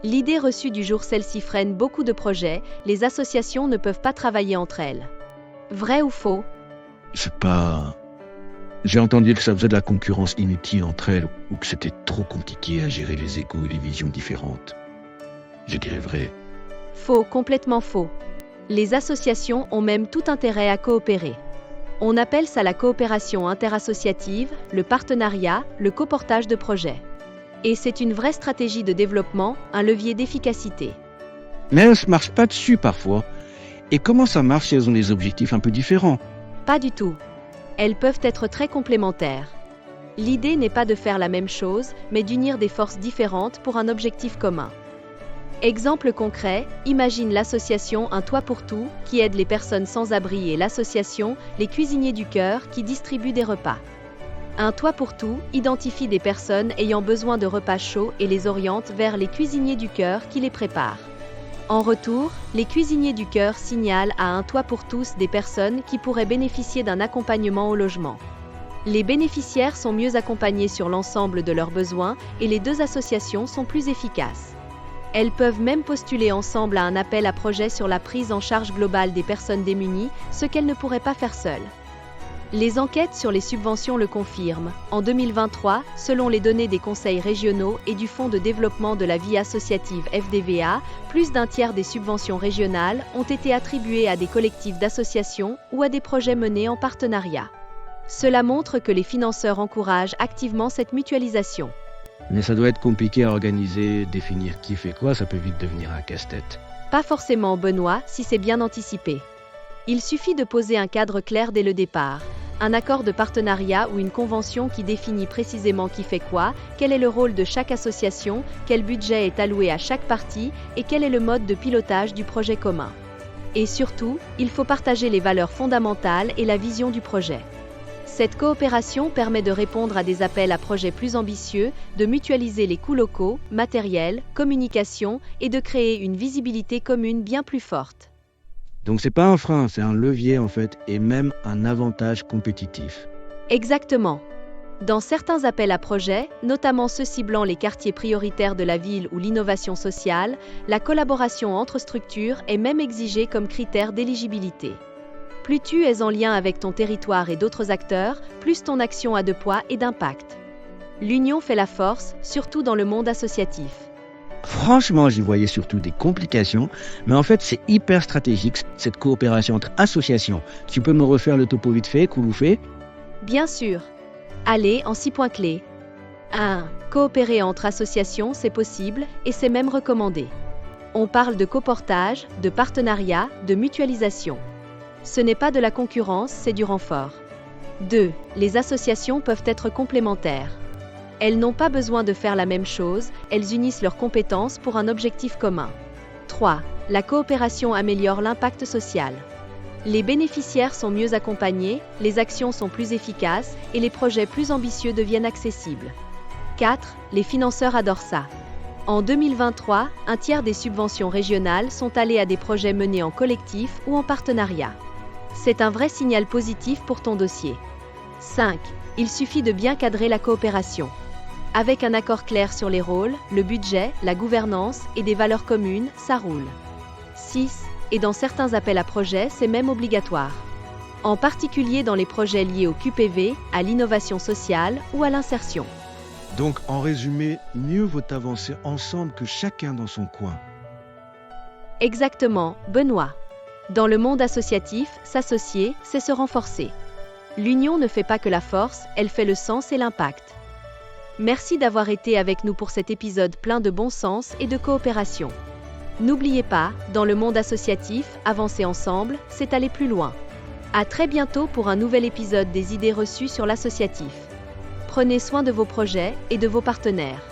L'idée reçue du jour, celle-ci freine beaucoup de projets, les associations ne peuvent pas travailler entre elles. Vrai ou faux? C'est pas... J'ai entendu que ça faisait de la concurrence inutile entre elles ou que c'était trop compliqué à gérer les égos et les visions différentes. Je dirais vrai. Faux, complètement faux. Les associations ont même tout intérêt à coopérer. On appelle ça la coopération interassociative, le partenariat, le coportage de projets. Et c'est une vraie stratégie de développement, un levier d'efficacité. Mais elles ne se marchent pas dessus parfois. Et comment ça marche si elles ont des objectifs un peu différents? Pas du tout. Elles peuvent être très complémentaires. L'idée n'est pas de faire la même chose, mais d'unir des forces différentes pour un objectif commun. Exemple concret, imagine l'association Un Toit pour Tout, qui aide les personnes sans abri, et l'association Les Cuisiniers du Cœur, qui distribue des repas. Un Toit pour Tout identifie des personnes ayant besoin de repas chauds et les oriente vers les Cuisiniers du Cœur qui les préparent. En retour, les Cuisiniers du Cœur signalent à Un Toit pour Tous des personnes qui pourraient bénéficier d'un accompagnement au logement. Les bénéficiaires sont mieux accompagnés sur l'ensemble de leurs besoins et les deux associations sont plus efficaces. Elles peuvent même postuler ensemble à un appel à projet sur la prise en charge globale des personnes démunies, ce qu'elles ne pourraient pas faire seules. Les enquêtes sur les subventions le confirment. En 2023, selon les données des conseils régionaux et du Fonds de développement de la vie associative FDVA, plus d'un tiers des subventions régionales ont été attribuées à des collectifs d'associations ou à des projets menés en partenariat. Cela montre que les financeurs encouragent activement cette mutualisation. Mais ça doit être compliqué à organiser, définir qui fait quoi, ça peut vite devenir un casse-tête. Pas forcément, Benoît, si c'est bien anticipé. Il suffit de poser un cadre clair dès le départ. Un accord de partenariat ou une convention qui définit précisément qui fait quoi, quel est le rôle de chaque association, quel budget est alloué à chaque partie et quel est le mode de pilotage du projet commun. Et surtout, il faut partager les valeurs fondamentales et la vision du projet. Cette coopération permet de répondre à des appels à projets plus ambitieux, de mutualiser les coûts locaux, matériels, communication et de créer une visibilité commune bien plus forte. Donc c'est pas un frein, c'est un levier en fait, et même un avantage compétitif. Exactement. Dans certains appels à projets, notamment ceux ciblant les quartiers prioritaires de la ville ou l'innovation sociale, la collaboration entre structures est même exigée comme critère d'éligibilité. Plus tu es en lien avec ton territoire et d'autres acteurs, plus ton action a de poids et d'impact. L'union fait la force, surtout dans le monde associatif. Franchement, j'y voyais surtout des complications, mais en fait, c'est hyper stratégique, cette coopération entre associations. Tu peux me refaire le topo vite fait, Kouloufé? Bien sûr. Allez, en 6 points clés. 1. Coopérer entre associations, c'est possible, et c'est même recommandé. On parle de coportage, de partenariat, de mutualisation. Ce n'est pas de la concurrence, c'est du renfort. 2. Les associations peuvent être complémentaires. Elles n'ont pas besoin de faire la même chose, elles unissent leurs compétences pour un objectif commun. 3. La coopération améliore l'impact social. Les bénéficiaires sont mieux accompagnés, les actions sont plus efficaces et les projets plus ambitieux deviennent accessibles. 4. Les financeurs adorent ça. En 2023, un tiers des subventions régionales sont allées à des projets menés en collectif ou en partenariat. C'est un vrai signal positif pour ton dossier. 5. Il suffit de bien cadrer la coopération. Avec un accord clair sur les rôles, le budget, la gouvernance et des valeurs communes, ça roule. 6. Et dans certains appels à projets, c'est même obligatoire. En particulier dans les projets liés au QPV, à l'innovation sociale ou à l'insertion. Donc, en résumé, mieux vaut avancer ensemble que chacun dans son coin. Exactement, Benoît. Dans le monde associatif, s'associer, c'est se renforcer. L'union ne fait pas que la force, elle fait le sens et l'impact. Merci d'avoir été avec nous pour cet épisode plein de bon sens et de coopération. N'oubliez pas, dans le monde associatif, avancer ensemble, c'est aller plus loin. À très bientôt pour un nouvel épisode des idées reçues sur l'associatif. Prenez soin de vos projets et de vos partenaires.